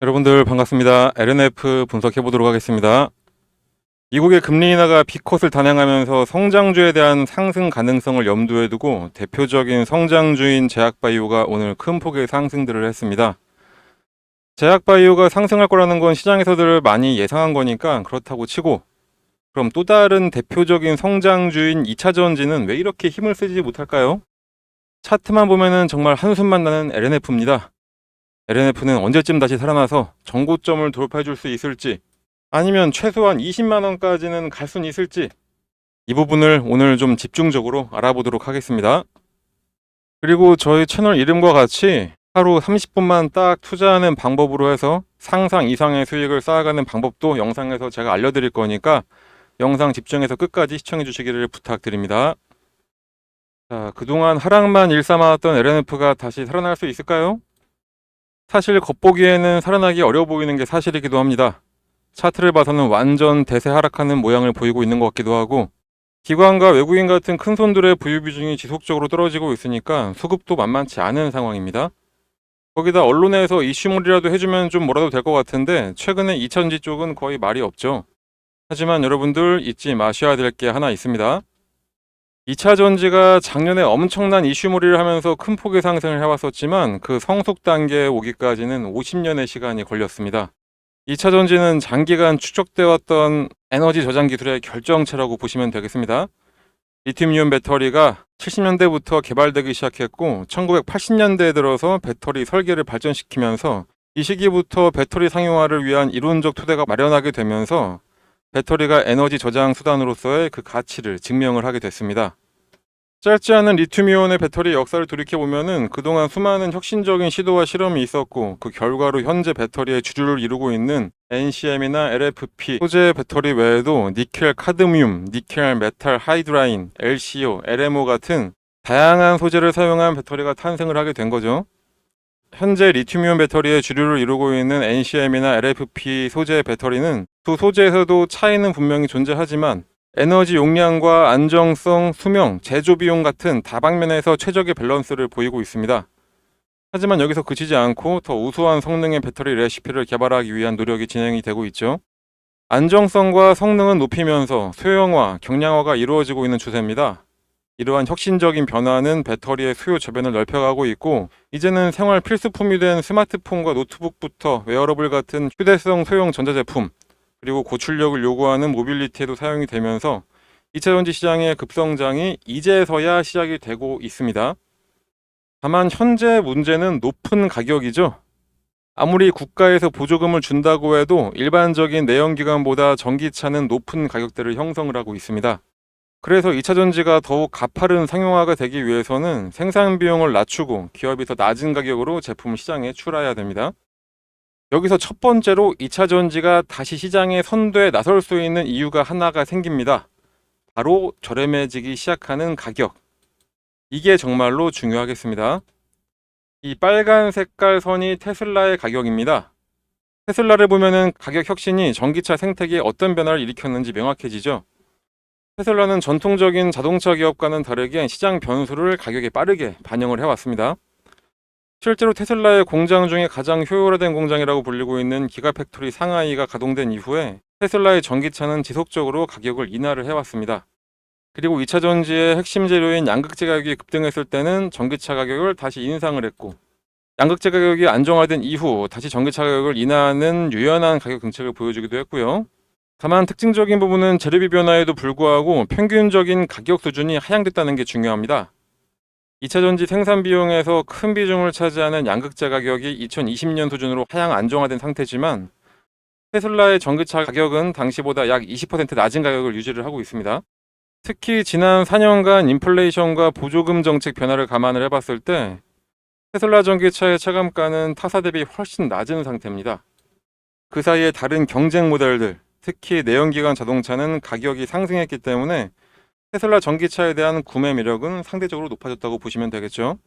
여러분들 반갑습니다. LNF 분석해 보도록 하겠습니다. 미국의 금리 인하가 B컷을 단행하면서 성장주에 대한 상승 가능성을 염두에 두고 대표적인 성장주인 제약바이오가 오늘 큰 폭의 상승들을 했습니다. 제약바이오가 상승할 거라는 건 시장에서들 많이 예상한 거니까 그렇다고 치고, 그럼 또 다른 대표적인 성장주인 2차전지는 왜 이렇게 힘을 쓰지 못할까요? 차트만 보면은 정말 한숨만 나는 LNF입니다. LNF는 언제쯤 다시 살아나서 정고점을 돌파해 줄 수 있을지, 아니면 최소한 20만 원까지는 갈 수는 있을지, 이 부분을 오늘 좀 집중적으로 알아보도록 하겠습니다. 그리고 저희 채널 이름과 같이 하루 30분만 딱 투자하는 방법으로 해서 상상 이상의 수익을 쌓아가는 방법도 영상에서 제가 알려드릴 거니까 영상 집중해서 끝까지 시청해 주시기를 부탁드립니다. 자, 그동안 하락만 일삼아왔던 LNF가 다시 살아날 수 있을까요? 사실 겉보기에는 살아나기 어려워 보이는 게 사실이기도 합니다. 차트를 봐서는 완전 대세 하락하는 모양을 보이고 있는 것 같기도 하고, 기관과 외국인 같은 큰 손들의 보유 비중이 지속적으로 떨어지고 있으니까 수급도 만만치 않은 상황입니다. 거기다 언론에서 이슈몰이라도 해주면 좀 뭐라도 될 것 같은데 최근에 2차전지 쪽은 거의 말이 없죠. 하지만 여러분들 잊지 마셔야 될 게 하나 있습니다. 2차전지가 작년에 엄청난 이슈몰이를 하면서 큰 폭의 상승을 해왔었지만 그 성숙 단계에 오기까지는 50년의 시간이 걸렸습니다. 2차전지는 장기간 축적되어 왔던 에너지 저장 기술의 결정체라고 보시면 되겠습니다. 리튬이온 배터리가 70년대부터 개발되기 시작했고 1980년대에 들어서 배터리 설계를 발전시키면서 이 시기부터 배터리 상용화를 위한 이론적 토대가 마련하게 되면서 배터리가 에너지 저장 수단으로서의 그 가치를 증명을 하게 됐습니다. 짧지 않은 리튬이온의 배터리 역사를 돌이켜보면은 그동안 수많은 혁신적인 시도와 실험이 있었고, 그 결과로 현재 배터리의 주류를 이루고 있는 NCM이나 LFP 소재 배터리 외에도 니켈 카드뮴, 니켈 메탈 하이드라인, LCO, LMO 같은 다양한 소재를 사용한 배터리가 탄생을 하게 된 거죠. 현재 리튬이온 배터리의 주류를 이루고 있는 NCM이나 LFP 소재 배터리는 두 소재에서도 차이는 분명히 존재하지만 에너지 용량과 안정성, 수명, 제조 비용 같은 다방면에서 최적의 밸런스를 보이고 있습니다. 하지만 여기서 그치지 않고 더 우수한 성능의 배터리 레시피를 개발하기 위한 노력이 진행이 되고 있죠. 안정성과 성능은 높이면서 소형화, 경량화가 이루어지고 있는 추세입니다. 이러한 혁신적인 변화는 배터리의 수요 저변을 넓혀가고 있고, 이제는 생활 필수품이 된 스마트폰과 노트북부터 웨어러블 같은 휴대성 소형 전자제품, 그리고 고출력을 요구하는 모빌리티에도 사용이 되면서 2차전지 시장의 급성장이 이제서야 시작이 되고 있습니다. 다만 현재 문제는 높은 가격이죠. 아무리 국가에서 보조금을 준다고 해도 일반적인 내연기관보다 전기차는 높은 가격대를 형성을 하고 있습니다. 그래서 2차전지가 더욱 가파른 상용화가 되기 위해서는 생산 비용을 낮추고 기업이 더 낮은 가격으로 제품을 시장에 출하해야 됩니다. 여기서 첫 번째로 2차전지가 다시 시장에 선두에 나설 수 있는 이유가 하나가 생깁니다. 바로 저렴해지기 시작하는 가격. 이게 정말로 중요하겠습니다. 이 빨간 색깔 선이 테슬라의 가격입니다. 테슬라를 보면은 가격 혁신이 전기차 생태계에 어떤 변화를 일으켰는지 명확해지죠. 테슬라는 전통적인 자동차 기업과는 다르게 시장 변수를 가격에 빠르게 반영을 해왔습니다. 실제로 테슬라의 공장 중에 가장 효율화된 공장이라고 불리고 있는 기가팩토리 상하이가 가동된 이후에 테슬라의 전기차는 지속적으로 가격을 인하를 해왔습니다. 그리고 2차전지의 핵심 재료인 양극재 가격이 급등했을 때는 전기차 가격을 다시 인상을 했고, 양극재 가격이 안정화된 이후 다시 전기차 가격을 인하하는 유연한 가격 정책을 보여주기도 했고요. 다만 특징적인 부분은 재료비 변화에도 불구하고 평균적인 가격 수준이 하향됐다는 게 중요합니다. 2차전지 생산 비용에서 큰 비중을 차지하는 양극재 가격이 2020년 수준으로 하향 안정화된 상태지만 테슬라의 전기차 가격은 당시보다 약 20% 낮은 가격을 유지를 하고 있습니다. 특히 지난 4년간 인플레이션과 보조금 정책 변화를 감안을 해봤을 때 테슬라 전기차의 차감가는 타사 대비 훨씬 낮은 상태입니다. 그 사이에 다른 경쟁 모델들, 특히 내연기관 자동차는 가격이 상승했기 때문에 테슬라 전기차에 대한 구매 매력은 상대적으로 높아졌다고 보시면 되겠죠.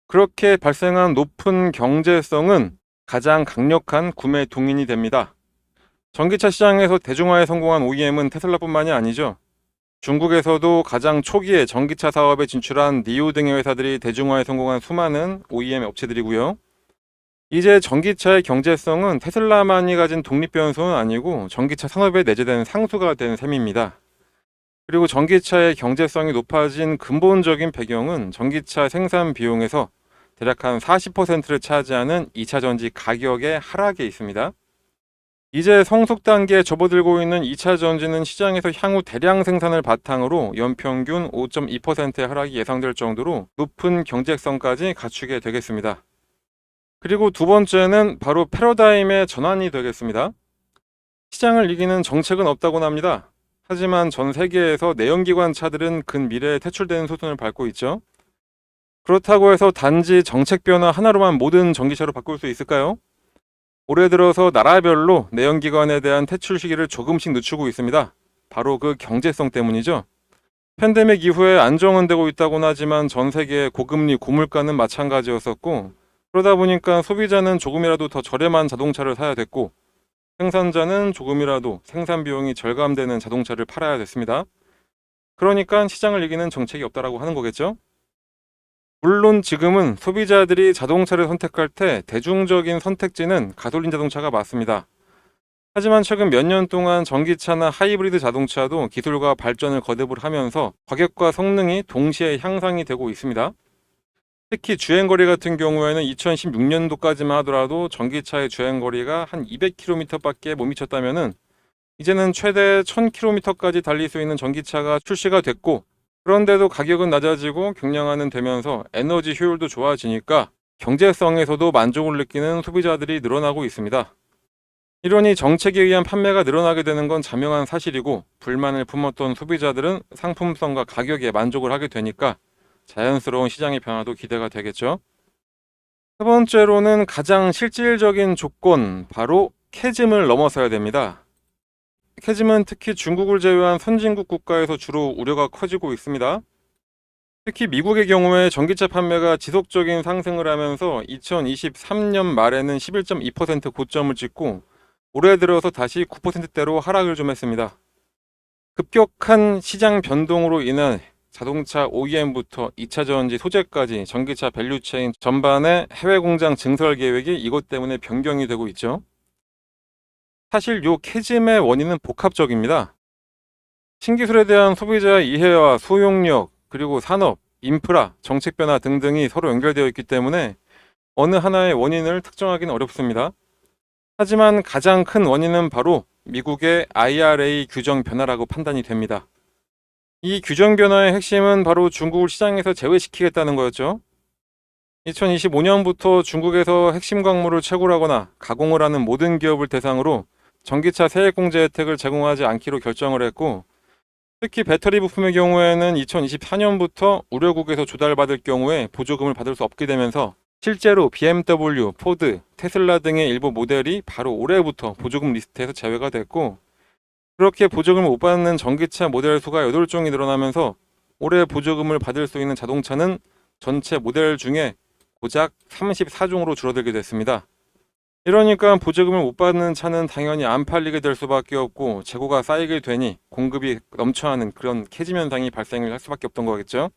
그렇게 발생한 높은 경제성은 가장 강력한 구매 동인이 됩니다. 전기차 시장에서 대중화에 성공한 OEM은 테슬라뿐만이 아니죠. 중국에서도 가장 초기에 전기차 사업에 진출한 니오 등의 회사들이 대중화에 성공한 수많은 OEM 업체들이고요. 이제 전기차의 경제성은 테슬라만이 가진 독립변수는 아니고 전기차 산업에 내재된 상수가 된 셈입니다. 그리고 전기차의 경제성이 높아진 근본적인 배경은 전기차 생산 비용에서 대략 한 40%를 차지하는 2차 전지 가격의 하락에 있습니다. 이제 성숙 단계에 접어들고 있는 2차 전지는 시장에서 향후 대량 생산을 바탕으로 연평균 5.2%의 하락이 예상될 정도로 높은 경제성까지 갖추게 되겠습니다. 그리고 두 번째는 바로 패러다임의 전환이 되겠습니다. 시장을 이기는 정책은 없다고는 합니다. 하지만 전 세계에서 내연기관 차들은 근미래에 퇴출되는 수순을 밟고 있죠. 그렇다고 해서 단지 정책 변화 하나로만 모든 전기차로 바꿀 수 있을까요? 올해 들어서 나라별로 내연기관에 대한 퇴출 시기를 조금씩 늦추고 있습니다. 바로 그 경제성 때문이죠. 팬데믹 이후에 안정은 되고 있다고는 하지만 전 세계의 고금리 고물가는 마찬가지였었고, 그러다 보니까 소비자는 조금이라도 더 저렴한 자동차를 사야 됐고, 생산자는 조금이라도 생산 비용이 절감되는 자동차를 팔아야 됐습니다. 그러니까 시장을 이기는 정책이 없다라고 하는 거겠죠? 물론 지금은 소비자들이 자동차를 선택할 때 대중적인 선택지는 가솔린 자동차가 맞습니다. 하지만 최근 몇 년 동안 전기차나 하이브리드 자동차도 기술과 발전을 거듭을 하면서 가격과 성능이 동시에 향상이 되고 있습니다. 특히 주행거리 같은 경우에는 2016년도까지만 하더라도 전기차의 주행거리가 한 200km밖에 못 미쳤다면은 이제는 최대 1000km까지 달릴 수 있는 전기차가 출시가 됐고, 그런데도 가격은 낮아지고 경량화는 되면서 에너지 효율도 좋아지니까 경제성에서도 만족을 느끼는 소비자들이 늘어나고 있습니다. 이러니 정책에 의한 판매가 늘어나게 되는 건 자명한 사실이고, 불만을 품었던 소비자들은 상품성과 가격에 만족을 하게 되니까 자연스러운 시장의 변화도 기대가 되겠죠. 세 번째로는 가장 실질적인 조건, 바로 캐즘을 넘어서야 됩니다. 캐즘은 특히 중국을 제외한 선진국 국가에서 주로 우려가 커지고 있습니다. 특히 미국의 경우에 전기차 판매가 지속적인 상승을 하면서 2023년 말에는 11.2% 고점을 찍고 올해 들어서 다시 9%대로 하락을 좀 했습니다. 급격한 시장 변동으로 인한 자동차 OEM부터 2차 전지 소재까지 전기차 밸류체인 전반의 해외 공장 증설 계획이 이것 때문에 변경이 되고 있죠. 사실 요 캐즘의 원인은 복합적입니다. 신기술에 대한 소비자의 이해와 수용력, 그리고 산업, 인프라, 정책 변화 등등이 서로 연결되어 있기 때문에 어느 하나의 원인을 특정하기는 어렵습니다. 하지만 가장 큰 원인은 바로 미국의 IRA 규정 변화라고 판단이 됩니다. 이 규정 변화의 핵심은 바로 중국을 시장에서 제외시키겠다는 거였죠. 2025년부터 중국에서 핵심 광물을 채굴하거나 가공을 하는 모든 기업을 대상으로 전기차 세액공제 혜택을 제공하지 않기로 결정을 했고, 특히 배터리 부품의 경우에는 2024년부터 우려국에서 조달받을 경우에 보조금을 받을 수 없게 되면서 실제로 BMW, 포드, 테슬라 등의 일부 모델이 바로 올해부터 보조금 리스트에서 제외가 됐고, 그렇게 보조금을 못 받는 전기차 모델 수가 8종이 늘어나면서 올해 보조금을 받을 수 있는 자동차는 전체 모델 중에 고작 34종으로 줄어들게 됐습니다. 이러니까 보조금을 못 받는 차는 당연히 안 팔리게 될 수밖에 없고 재고가 쌓이게 되니 공급이 넘쳐나는 그런 캐즘 현상이 발생을 할 수밖에 없던 거겠죠.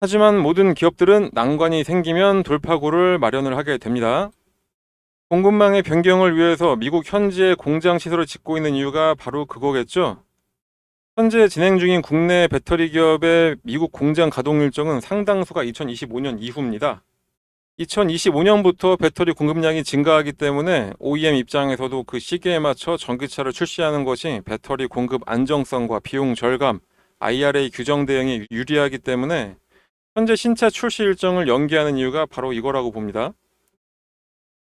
하지만 모든 기업들은 난관이 생기면 돌파구를 마련을 하게 됩니다. 공급망의 변경을 위해서 미국 현지에 공장 시설을 짓고 있는 이유가 바로 그거겠죠. 현재 진행 중인 국내 배터리 기업의 미국 공장 가동 일정은 상당수가 2025년 이후입니다. 2025년부터 배터리 공급량이 증가하기 때문에 OEM 입장에서도 그 시기에 맞춰 전기차를 출시하는 것이 배터리 공급 안정성과 비용 절감, IRA 규정 대응에 유리하기 때문에 현재 신차 출시 일정을 연기하는 이유가 바로 이거라고 봅니다.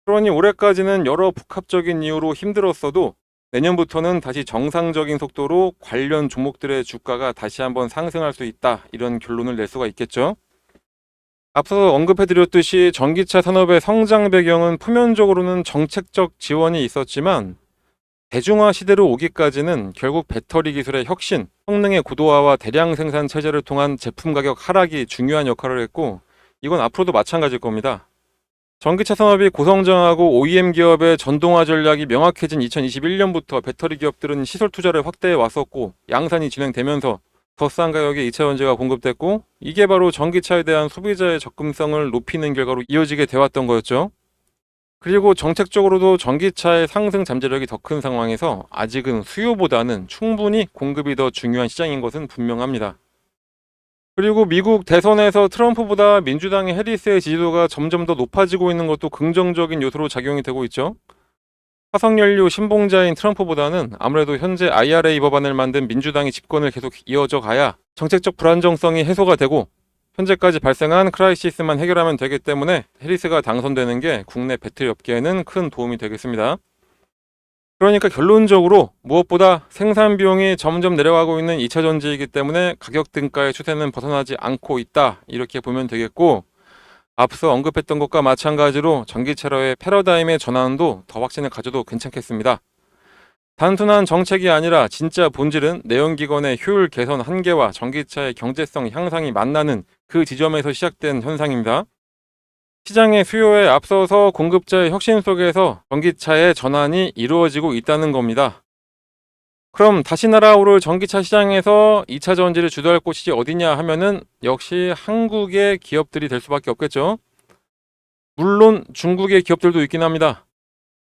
그러니 올해까지는 여러 복합적인 이유로 힘들었어도 내년부터는 다시 정상적인 속도로 관련 종목들의 주가가 다시 한번 상승할 수 있다, 이런 결론을 낼 수가 있겠죠. 앞서 언급해드렸듯이 전기차 산업의 성장 배경은 표면적으로는 정책적 지원이 있었지만 대중화 시대로 오기까지는 결국 배터리 기술의 혁신, 성능의 고도화와 대량 생산 체제를 통한 제품 가격 하락이 중요한 역할을 했고, 이건 앞으로도 마찬가지일 겁니다. 전기차 산업이 고성장하고 OEM 기업의 전동화 전략이 명확해진 2021년부터 배터리 기업들은 시설 투자를 확대해 왔었고 양산이 진행되면서 더 싼 가격에 2차 전지가 공급됐고, 이게 바로 전기차에 대한 소비자의 접근성을 높이는 결과로 이어지게 되었던 거였죠. 그리고 정책적으로도 전기차의 상승 잠재력이 더 큰 상황에서 아직은 수요보다는 충분히 공급이 더 중요한 시장인 것은 분명합니다. 그리고 미국 대선에서 트럼프보다 민주당의 해리스의 지지도가 점점 더 높아지고 있는 것도 긍정적인 요소로 작용이 되고 있죠. 화석연료 신봉자인 트럼프보다는 아무래도 현재 IRA 법안을 만든 민주당이 집권을 계속 이어져 가야 정책적 불안정성이 해소가 되고 현재까지 발생한 크라이시스만 해결하면 되기 때문에 해리스가 당선되는 게 국내 배터리 업계에는 큰 도움이 되겠습니다. 그러니까 결론적으로 무엇보다 생산 비용이 점점 내려가고 있는 2차 전지이기 때문에 가격 등가의 추세는 벗어나지 않고 있다, 이렇게 보면 되겠고, 앞서 언급했던 것과 마찬가지로 전기차로의 패러다임의 전환도 더 확신을 가져도 괜찮겠습니다. 단순한 정책이 아니라 진짜 본질은 내연기관의 효율 개선 한계와 전기차의 경제성 향상이 만나는 그 지점에서 시작된 현상입니다. 시장의 수요에 앞서서 공급자의 혁신 속에서 전기차의 전환이 이루어지고 있다는 겁니다. 그럼 다시 날아오를 전기차 시장에서 2차 전지를 주도할 곳이 어디냐 하면은 역시 한국의 기업들이 될 수밖에 없겠죠. 물론 중국의 기업들도 있긴 합니다.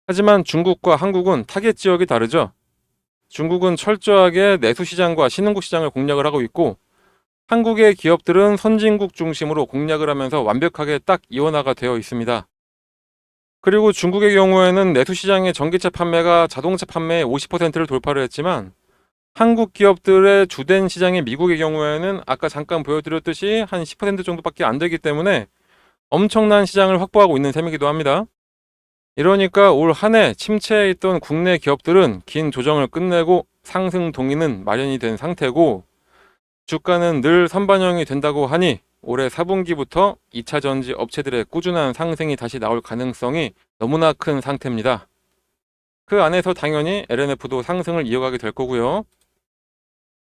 하지만 중국과 한국은 타겟 지역이 다르죠. 중국은 철저하게 내수 시장과 신흥국 시장을 공략을 하고 있고, 한국의 기업들은 선진국 중심으로 공략을 하면서 완벽하게 딱 이원화가 되어 있습니다. 그리고 중국의 경우에는 내수 시장의 전기차 판매가 자동차 판매의 50%를 돌파를 했지만, 한국 기업들의 주된 시장인 미국의 경우에는 아까 잠깐 보여드렸듯이 한 10% 정도밖에 안 되기 때문에 엄청난 시장을 확보하고 있는 셈이기도 합니다. 이러니까 올 한 해 침체해 있던 국내 기업들은 긴 조정을 끝내고 상승 동인은 마련이 된 상태고, 주가는 늘 선반영이 된다고 하니 올해 4분기부터 2차 전지 업체들의 꾸준한 상승이 다시 나올 가능성이 너무나 큰 상태입니다. 그 안에서 당연히 LNF도 상승을 이어가게 될 거고요.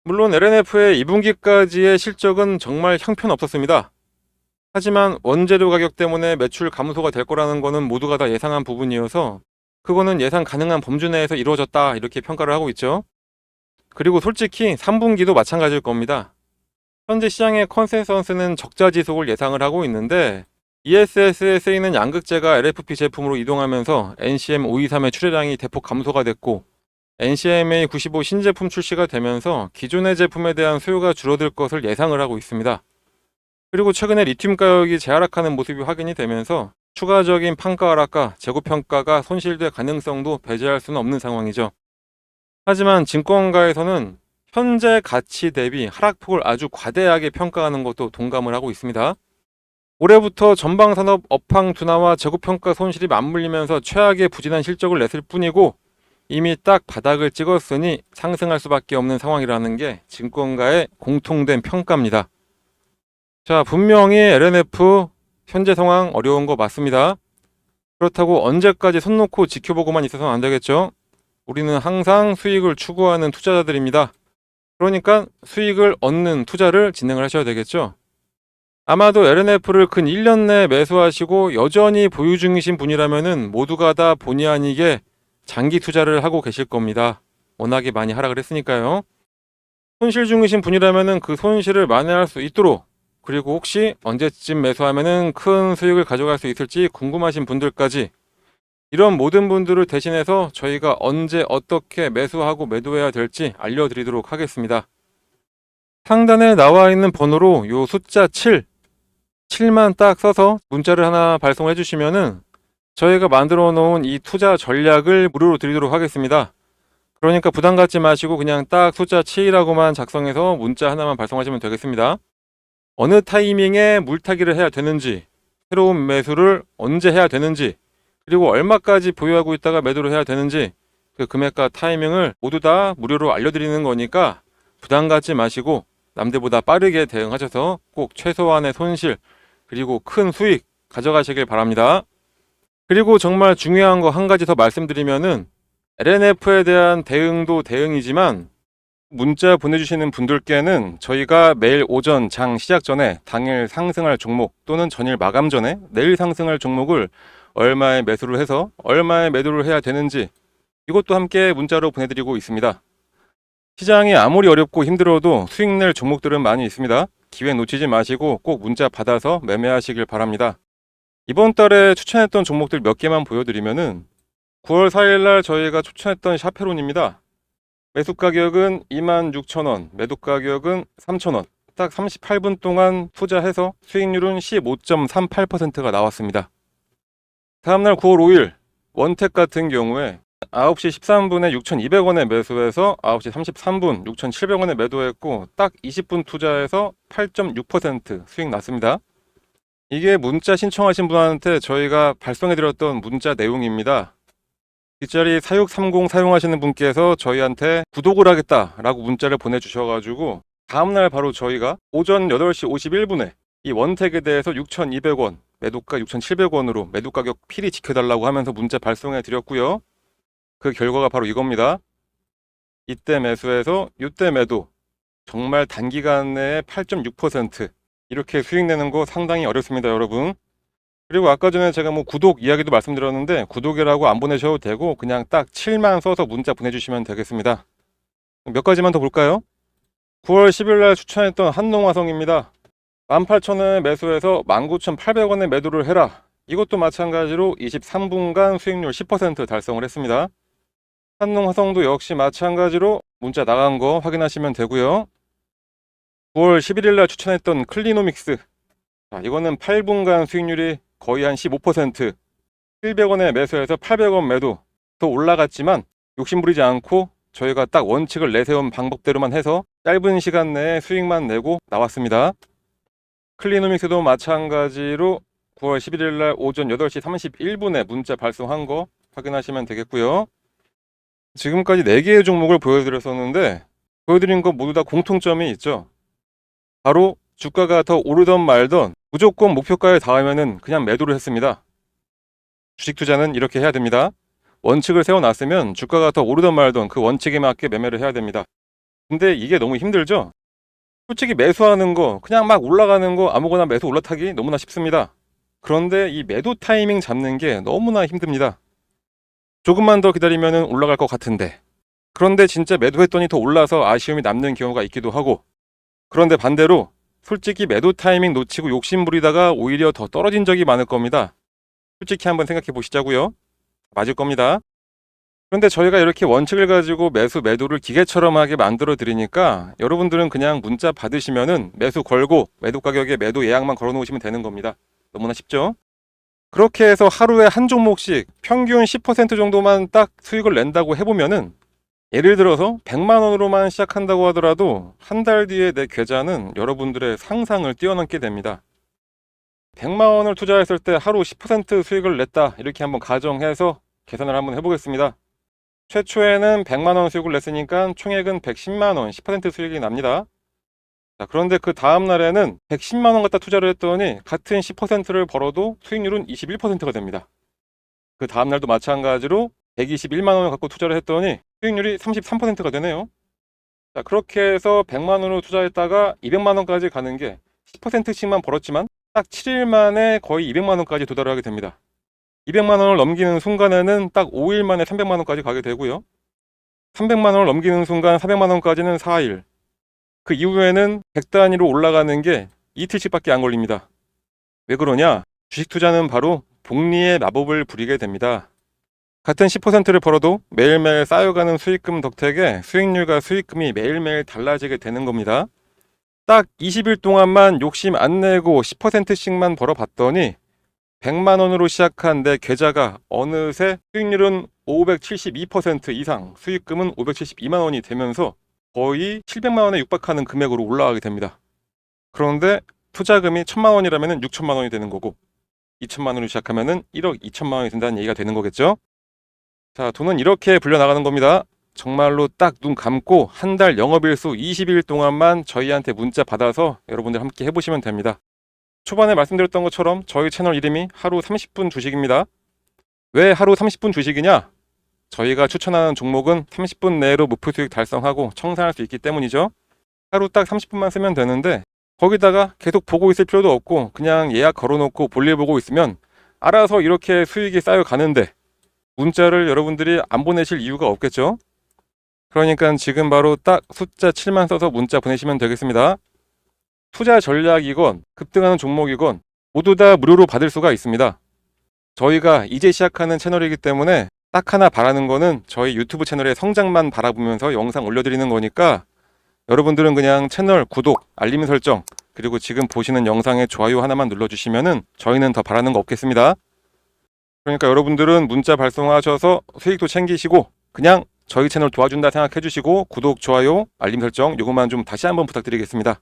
물론 LNF의 2분기까지의 실적은 정말 형편없었습니다. 하지만 원재료 가격 때문에 매출 감소가 될 거라는 거는 모두가 다 예상한 부분이어서 그거는 예상 가능한 범주 내에서 이루어졌다, 이렇게 평가를 하고 있죠. 그리고 솔직히 3분기도 마찬가지일 겁니다. 현재 시장의 컨센서스는 적자 지속을 예상을 하고 있는데, ESS에 쓰이는 양극재가 LFP 제품으로 이동하면서 NCM 523의 출하량이 대폭 감소가 됐고, NCMA 95 신제품 출시가 되면서 기존의 제품에 대한 수요가 줄어들 것을 예상을 하고 있습니다. 그리고 최근에 리튬 가격이 재하락하는 모습이 확인이 되면서 추가적인 판가 하락과 재고평가가 손실될 가능성도 배제할 수는 없는 상황이죠. 하지만 증권가에서는 현재 가치 대비 하락폭을 아주 과대하게 평가하는 것도 동감을 하고 있습니다. 올해부터 전방산업 업황 둔화와 재고평가 손실이 맞물리면서 최악의 부진한 실적을 냈을 뿐이고, 이미 딱 바닥을 찍었으니 상승할 수밖에 없는 상황이라는 게 증권가의 공통된 평가입니다. 자, 분명히 LNF 현재 상황 어려운 거 맞습니다. 그렇다고 언제까지 손 놓고 지켜보고만 있어서는 안 되겠죠. 우리는 항상 수익을 추구하는 투자자들입니다. 그러니까 수익을 얻는 투자를 진행을 하셔야 되겠죠. 아마도 LNF를 근 1년 내에 매수하시고 여전히 보유 중이신 분이라면은 모두가 다 본의 아니게 장기 투자를 하고 계실 겁니다. 워낙에 많이 하락을 했으니까요. 손실 중이신 분이라면은 그 손실을 만회할 수 있도록, 그리고 혹시 언제쯤 매수하면은 큰 수익을 가져갈 수 있을지 궁금하신 분들까지, 이런 모든 분들을 대신해서 저희가 언제 어떻게 매수하고 매도해야 될지 알려드리도록 하겠습니다. 상단에 나와 있는 번호로 요 숫자 7만 딱 써서 문자를 하나 발송해 주시면은 저희가 만들어 놓은 이 투자 전략을 무료로 드리도록 하겠습니다. 그러니까 부담 갖지 마시고 그냥 딱 숫자 7이라고만 작성해서 문자 하나만 발송하시면 되겠습니다. 어느 타이밍에 물타기를 해야 되는지, 새로운 매수를 언제 해야 되는지, 그리고 얼마까지 보유하고 있다가 매도를 해야 되는지, 그 금액과 타이밍을 모두 다 무료로 알려드리는 거니까 부담 갖지 마시고 남들보다 빠르게 대응하셔서 꼭 최소한의 손실 그리고 큰 수익 가져가시길 바랍니다. 그리고 정말 중요한 거 한 가지 더 말씀드리면은, LNF에 대한 대응도 대응이지만 문자 보내주시는 분들께는 저희가 매일 오전 장 시작 전에 당일 상승할 종목 또는 전일 마감 전에 내일 상승할 종목을 얼마에 매수를 해서 얼마에 매도를 해야 되는지, 이것도 함께 문자로 보내드리고 있습니다. 시장이 아무리 어렵고 힘들어도 수익 낼 종목들은 많이 있습니다. 기회 놓치지 마시고 꼭 문자 받아서 매매하시길 바랍니다. 이번 달에 추천했던 종목들 몇 개만 보여드리면은 9월 4일 날 저희가 추천했던 샤페론입니다. 매수 가격은 26,000원, 매도 가격은 3,000원. 딱 38분 동안 투자해서 수익률은 15.38%가 나왔습니다. 다음날 9월 5일 원택 같은 경우에 9시 13분에 6,200원에 매수해서 9시 33분 6,700원에 매도했고 딱 20분 투자해서 8.6% 수익 났습니다. 이게 문자 신청하신 분한테 저희가 발송해드렸던 문자 내용입니다. 뒷자리 4630 사용하시는 분께서 저희한테 구독을 하겠다라고 문자를 보내주셔가지고 다음날 바로 저희가 오전 8시 51분에 이 원택에 대해서 6,200원 매도가 6,700원으로 매도 가격 필히 지켜달라고 하면서 문자 발송해 드렸고요. 그 결과가 바로 이겁니다. 이때 매수해서 이때 매도, 정말 단기간 내에 8.6% 이렇게 수익 내는 거 상당히 어렵습니다, 여러분. 그리고 아까 전에 제가 뭐 구독 이야기도 말씀드렸는데 구독이라고 안 보내셔도 되고 그냥 딱 7만 써서 문자 보내주시면 되겠습니다. 몇 가지만 더 볼까요? 9월 10일 날 추천했던 한농화성입니다. 18,000원에 매수해서 19,800원에 매도를 해라. 이것도 마찬가지로 23분간 수익률 10% 달성을 했습니다. 한농화성도 역시 마찬가지로 문자 나간 거 확인하시면 되고요. 9월 11일 날 추천했던 클리노믹스. 자, 이거는 8분간 수익률이 거의 한 15%. 700원에 매수해서 800원 매도. 더 올라갔지만 욕심부리지 않고 저희가 딱 원칙을 내세운 방법대로만 해서 짧은 시간 내에 수익만 내고 나왔습니다. 클리노믹스도 마찬가지로 9월 11일 날 오전 8시 31분에 문자 발송한 거 확인하시면 되겠고요. 지금까지 4개의 종목을 보여드렸었는데 보여드린 거 모두 다 공통점이 있죠. 바로 주가가 더 오르던 말던 무조건 목표가에 닿으면 그냥 매도를 했습니다. 주식 투자는 이렇게 해야 됩니다. 원칙을 세워놨으면 주가가 더 오르던 말던 그 원칙에 맞게 매매를 해야 됩니다. 근데 이게 너무 힘들죠? 솔직히 매수하는 거 그냥 막 올라가는 거 아무거나 매수 올라타기 너무나 쉽습니다. 그런데 이 매도 타이밍 잡는 게 너무나 힘듭니다. 조금만 더 기다리면 올라갈 것 같은데 그런데 진짜 매도했더니 더 올라서 아쉬움이 남는 경우가 있기도 하고 그런데 반대로 솔직히 매도 타이밍 놓치고 욕심 부리다가 오히려 더 떨어진 적이 많을 겁니다. 솔직히 한번 생각해 보시자고요. 맞을 겁니다. 그런데 저희가 이렇게 원칙을 가지고 매수 매도를 기계처럼 하게 만들어 드리니까 여러분들은 그냥 문자 받으시면은 매수 걸고 매도 가격에 매도 예약만 걸어 놓으시면 되는 겁니다. 너무나 쉽죠? 그렇게 해서 하루에 한 종목씩 평균 10% 정도만 딱 수익을 낸다고 해보면은 예를 들어서 100만 원으로만 시작한다고 하더라도 한 달 뒤에 내 계좌는 여러분들의 상상을 뛰어넘게 됩니다. 100만 원을 투자했을 때 하루 10% 수익을 냈다 이렇게 한번 가정해서 계산을 한번 해보겠습니다. 최초에는 100만 원 수익을 냈으니까 총액은 110만 원 10% 수익이 납니다. 자, 그런데 그 다음 날에는 110만 원 갖다 투자를 했더니 같은 10%를 벌어도 수익률은 21%가 됩니다. 그 다음 날도 마찬가지로 121만 원을 갖고 투자를 했더니 수익률이 33%가 되네요. 자, 그렇게 해서 100만 원을 투자했다가 200만 원까지 가는 게 10%씩만 벌었지만 딱 7일 만에 거의 200만 원까지 도달을 하게 됩니다. 200만 원을 넘기는 순간에는 딱 5일 만에 300만 원까지 가게 되고요. 300만 원을 넘기는 순간 400만 원까지는 4일. 그 이후에는 100단위로 올라가는 게 이틀씩밖에 안 걸립니다. 왜 그러냐? 주식 투자는 바로 복리의 마법을 부리게 됩니다. 같은 10%를 벌어도 매일매일 쌓여가는 수익금 덕택에 수익률과 수익금이 매일매일 달라지게 되는 겁니다. 딱 20일 동안만 욕심 안 내고 10%씩만 벌어봤더니 100만 원으로 시작한 내 계좌가 어느새 수익률은 572% 이상, 수익금은 572만 원이 되면서 거의 700만 원에 육박하는 금액으로 올라가게 됩니다. 그런데 투자금이 1000만 원이라면 6천만 원이 되는 거고 2천만 원으로 시작하면 1억 2천만 원이 된다는 얘기가 되는 거겠죠. 자, 돈은 이렇게 불려나가는 겁니다. 정말로 딱 눈 감고 한 달 영업일수 20일 동안만 저희한테 문자 받아서 여러분들 함께 해보시면 됩니다. 초반에 말씀드렸던 것처럼 저희 채널 이름이 하루 30분 주식입니다. 왜 하루 30분 주식이냐? 저희가 추천하는 종목은 30분 내로 목표 수익 달성하고 청산할 수 있기 때문이죠. 하루 딱 30분만 쓰면 되는데 거기다가 계속 보고 있을 필요도 없고 그냥 예약 걸어놓고 볼일 보고 있으면 알아서 이렇게 수익이 쌓여가는데 문자를 여러분들이 안 보내실 이유가 없겠죠. 그러니까 지금 바로 딱 숫자 7만 써서 문자 보내시면 되겠습니다. 투자 전략이건 급등하는 종목이건 모두 다 무료로 받을 수가 있습니다. 저희가 이제 시작하는 채널이기 때문에 딱 하나 바라는 거는 저희 유튜브 채널의 성장만 바라보면서 영상 올려드리는 거니까 여러분들은 그냥 채널 구독, 알림 설정, 그리고 지금 보시는 영상에 좋아요 하나만 눌러주시면은 저희는 더 바라는 거 없겠습니다. 그러니까 여러분들은 문자 발송하셔서 수익도 챙기시고 그냥 저희 채널 도와준다 생각해 주시고 구독, 좋아요, 알림 설정 요것만 좀 다시 한번 부탁드리겠습니다.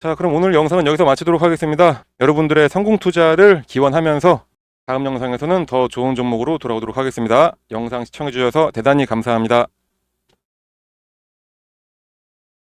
자, 그럼 오늘 영상은 여기서 마치도록 하겠습니다. 여러분들의 성공 투자를 기원하면서 다음 영상에서는 더 좋은 종목으로 돌아오도록 하겠습니다. 영상 시청해 주셔서 대단히 감사합니다.